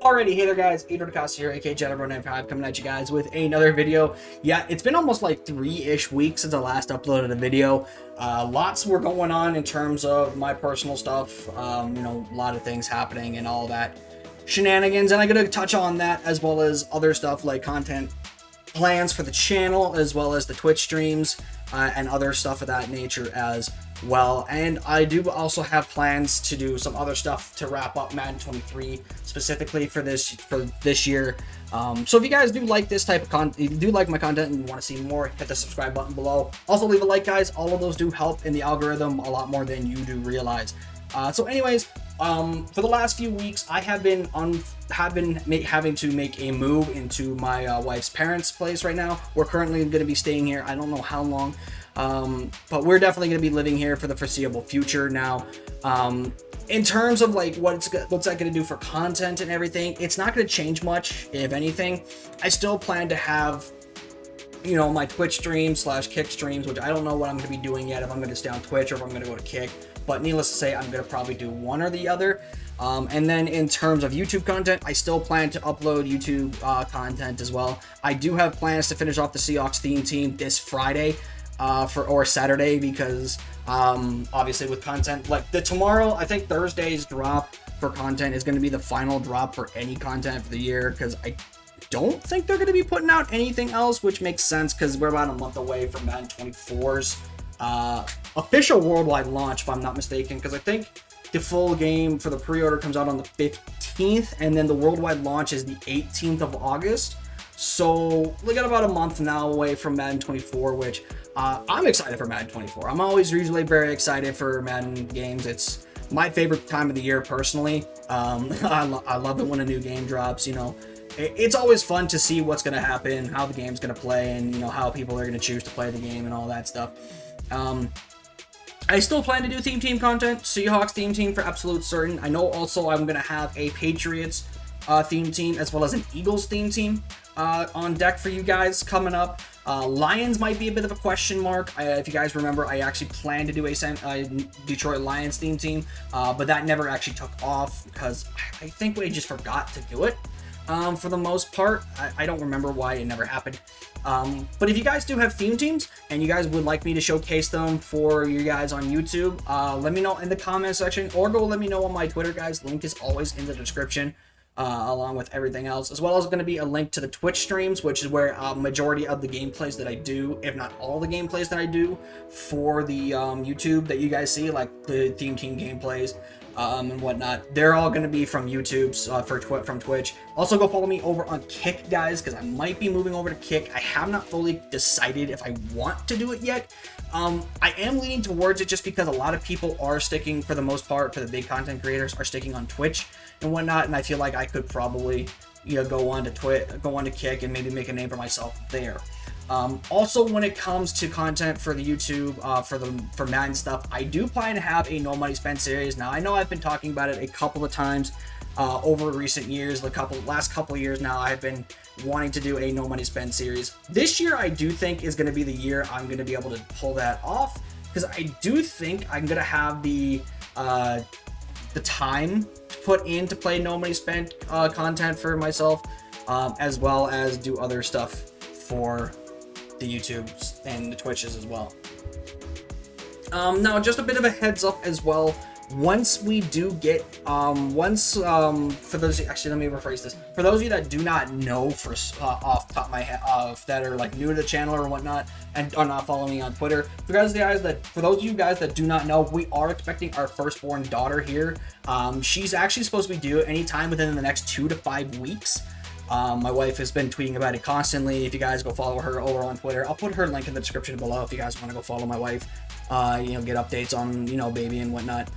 Alrighty, hey there guys, Adorcast here, aka Jetabro95, coming at you guys with another video. Yeah, it's been almost like 3-ish weeks since I last uploaded a video. Lots were going on in terms of my personal stuff, a lot of things happening and all that shenanigans, and I'm going to touch on that as well as other stuff like content plans for the channel, as well as the Twitch streams, and other stuff of that nature as well. And I do also have plans to do some other stuff to wrap up Madden 23 specifically for this year. So if you guys do like this type of content, if you do like my content and you want to see more, hit the subscribe button below. Also leave a like, guys. All of those do help in the algorithm a lot more than you do realize. So anyways, for the last few weeks, I have been having to make a move into my wife's parents' place right now. We're currently going to be staying here. I don't know how long, but we're definitely going to be living here for the foreseeable future now. In terms of like what's that going to do for content and everything, it's not going to change much, if anything. I still plan to have, my Twitch streams / Kick streams, which I don't know what I'm going to be doing yet, if I'm going to stay on Twitch or if I'm going to go to Kick. But needless to say, I'm going to probably do one or the other. And then in terms of YouTube content, I still plan to upload YouTube content as well. I do have plans to finish off the Seahawks theme team this Friday or Saturday, because obviously with content, like tomorrow, I think Thursday's drop for content is going to be the final drop for any content for the year, because I don't think they're going to be putting out anything else, which makes sense because we're about a month away from Madden 24's official worldwide launch, if I'm not mistaken, because I think the full game for the pre-order comes out on the 15th, and then the worldwide launch is the 18th of August. So we got about a month now away from Madden 24, which I'm excited for Madden 24. I'm always usually very excited for Madden games. It's my favorite time of the year personally. I love it when a new game drops. It's always fun to see what's going to happen, how the game's going to play, and how people are going to choose to play the game and all that stuff. I still plan to do theme team content, Seahawks theme team for absolute certain. I know also I'm going to have a Patriots theme team as well as an Eagles theme team on deck for you guys coming up. Lions might be a bit of a question mark. If you guys remember, I actually planned to do a Detroit Lions theme team, but that never actually took off because I think we just forgot to do it. For the most part, I don't remember why it never happened. But if you guys do have theme teams and you guys would like me to showcase them for you guys on YouTube, let me know in the comment section, or go let me know on my Twitter, guys. Link is always in the description, along with everything else, as well as going to be a link to the Twitch streams, which is where majority of the gameplays that I do, if not all the gameplays that I do for the YouTube that you guys see, like the theme team gameplays and whatnot, they're all going to be from YouTube from Twitch. Also, go follow me over on Kick, guys, because I might be moving over to Kick. I have not fully decided if I want to do it yet. I am leaning towards it just because a lot of people are sticking, for the most part, for the big content creators, are sticking on Twitch and whatnot, and I feel like I could probably go on to Kick and maybe make a name for myself there. Also, when it comes to content for the YouTube, for Madden stuff, I do plan to have a No Money Spent series. Now, I know I've been talking about it a couple of times over recent years. Last couple of years now, I've been wanting to do a No Money Spent series. This year, I do think is going to be the year I'm going to be able to pull that off, because I do think I'm going to have the time to put in to play No Money Spent content for myself, as well as do other stuff for the YouTubes and the Twitches as well. Now, just a bit of a heads up as well. Once we do get, for those, actually, let me rephrase this. For those of you that do not know, off the top of my head, that are like new to the channel or whatnot, and are not following me on Twitter, for those of you guys that do not know, we are expecting our firstborn daughter here. She's actually supposed to be due anytime within the next 2 to 5 weeks. My wife has been tweeting about it constantly. If you guys go follow her over on Twitter, I'll put her link in the description below if you guys want to go follow my wife, get updates on, baby and whatnot.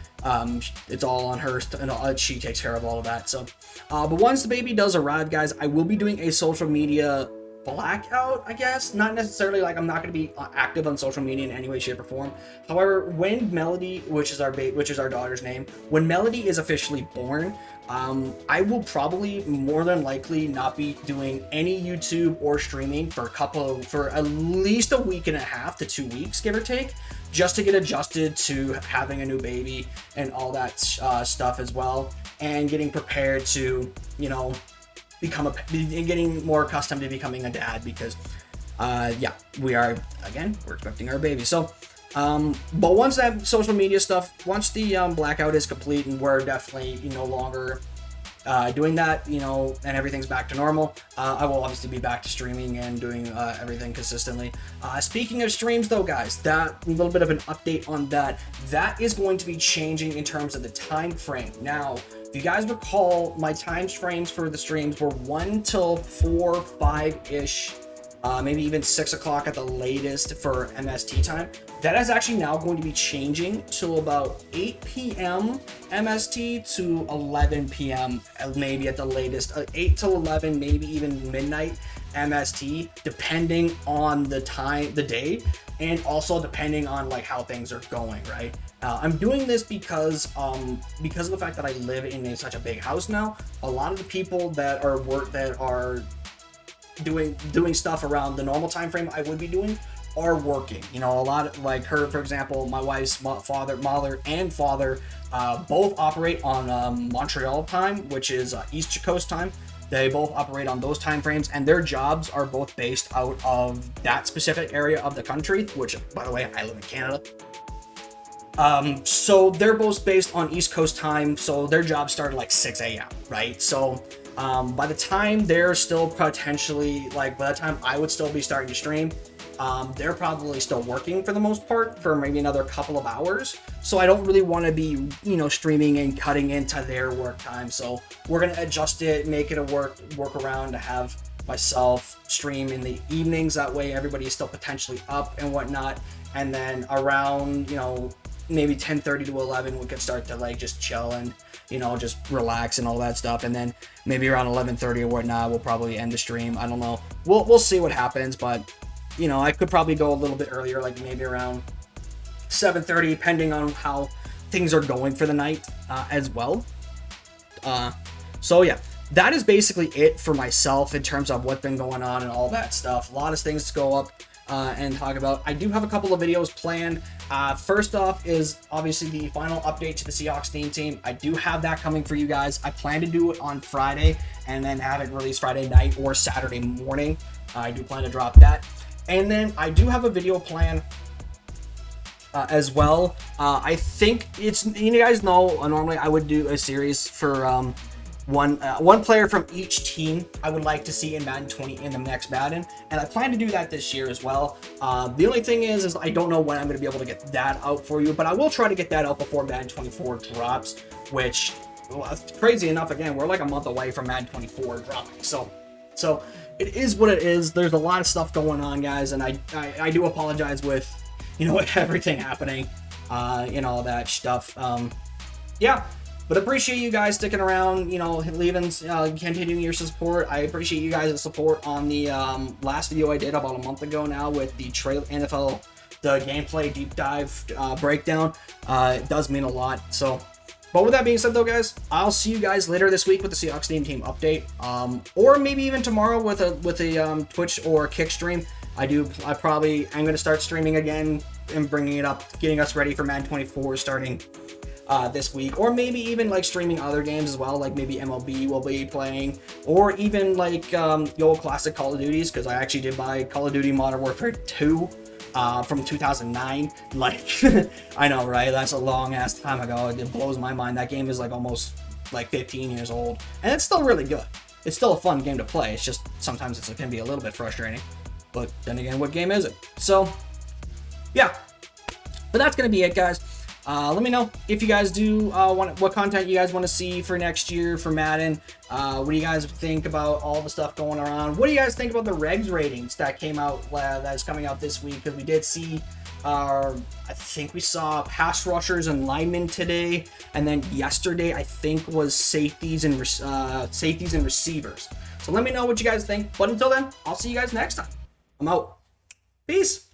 It's all on her, she takes care of all of that. So, but once the baby does arrive, guys, I will be doing a social media blackout, I guess. Not necessarily like I'm not going to be active on social media in any way, shape, or form. However, when Melody, which is our daughter's name, when Melody is officially born, I will probably more than likely not be doing any YouTube or streaming for at least a week and a half to 2 weeks, give or take, just to get adjusted to having a new baby and all that stuff as well. and getting prepared to, you know, getting more accustomed to becoming a dad, because yeah, we're expecting our baby. So but once that social media stuff, once the blackout is complete and we're definitely no longer doing that, you know, and everything's back to normal, I will obviously be back to streaming and doing everything consistently. Speaking of streams though, guys, that a little bit of an update on that is going to be changing in terms of the time frame. Now, if you guys recall, my time frames for the streams were 1 till 4, 5-ish, maybe even 6 o'clock at the latest for MST time. That is actually now going to be changing to about 8 p.m. MST to 11 p.m. maybe at the latest, 8 to 11, maybe even midnight MST, depending on the time, the day, and also depending on like how things are going, right? I'm doing this because of the fact that I live in such a big house now. A lot of the people that are doing stuff around the normal time frame I would be doing are working. You know, a lot of, like her, for example, my wife's mother and father both operate on Montreal time, which is East Coast time. They both operate on those time frames, and their jobs are both based out of that specific area of the country, which, by the way, I live in Canada. So they're both based on East Coast time, so their jobs start at like 6 a.m., right? So by the time they're still potentially, like by the time I would still be starting to stream, they're probably still working for the most part for maybe another couple of hours. So I don't really want to be, you know, streaming and cutting into their work time. So we're going to adjust it, make it a workaround to have myself stream in the evenings. That way everybody is still potentially up and whatnot. And then around, you know, maybe 10:30 to 11, we could start to like just chill and, you know, just relax and all that stuff. And then maybe around 11:30 or whatnot, we'll probably end the stream. I don't know. We'll see what happens, but you know, I could probably go a little bit earlier, like maybe around 7:30, depending on how things are going for the night as well. So yeah, that is basically it for myself in terms of what's been going on and all that stuff. A lot of things to go up and talk about. I do have a couple of videos planned. First off is obviously the final update to the Seahawks team. I do have that coming for you guys. I plan to do it on Friday and then have it released Friday night or Saturday morning. I do plan to drop that. And then I do have a video plan as well. I think it's, you guys know, normally I would do a series for one player from each team I would like to see in Madden 20 in the next Madden, and I plan to do that this year as well. The only thing is I don't know when I'm going to be able to get that out for you, but I will try to get that out before Madden 24 drops, which, well, crazy enough, again, we're like a month away from Madden 24 dropping. So it is what it is. There's a lot of stuff going on, guys, and I do apologize with, you know, everything happening, and all that stuff. Yeah, but appreciate you guys sticking around, you know, leaving, continuing your support. I appreciate you guys' support on the last video I did about a month ago now with the NFL, the gameplay deep dive breakdown. It does mean a lot. So, but with that being said, though, guys, I'll see you guys later this week with the Seahawks team update, or maybe even tomorrow with a Twitch or Kick stream. I probably am going to start streaming again and bringing it up, getting us ready for Madden 24 starting this week, or maybe even like streaming other games as well, like maybe MLB will be playing, or even like the old classic Call of Duties, because I actually did buy Call of Duty Modern Warfare 2 from 2009. Like, I know, right? That's a long ass time ago. It blows my mind. That game is like almost like 15 years old, and it's still really good. It's still a fun game to play. It's just sometimes it can be a little bit frustrating, but then again, what game is it? So yeah, but that's gonna be it, guys. Let me know if you guys do what content you guys want to see for next year for Madden. What do you guys think about all the stuff going around? What do you guys think about the regs ratings that came out, that is coming out this week? Because we did see, I think we saw pass rushers and linemen today, and then yesterday I think was safeties and receivers. So let me know what you guys think. But until then, I'll see you guys next time. I'm out. Peace.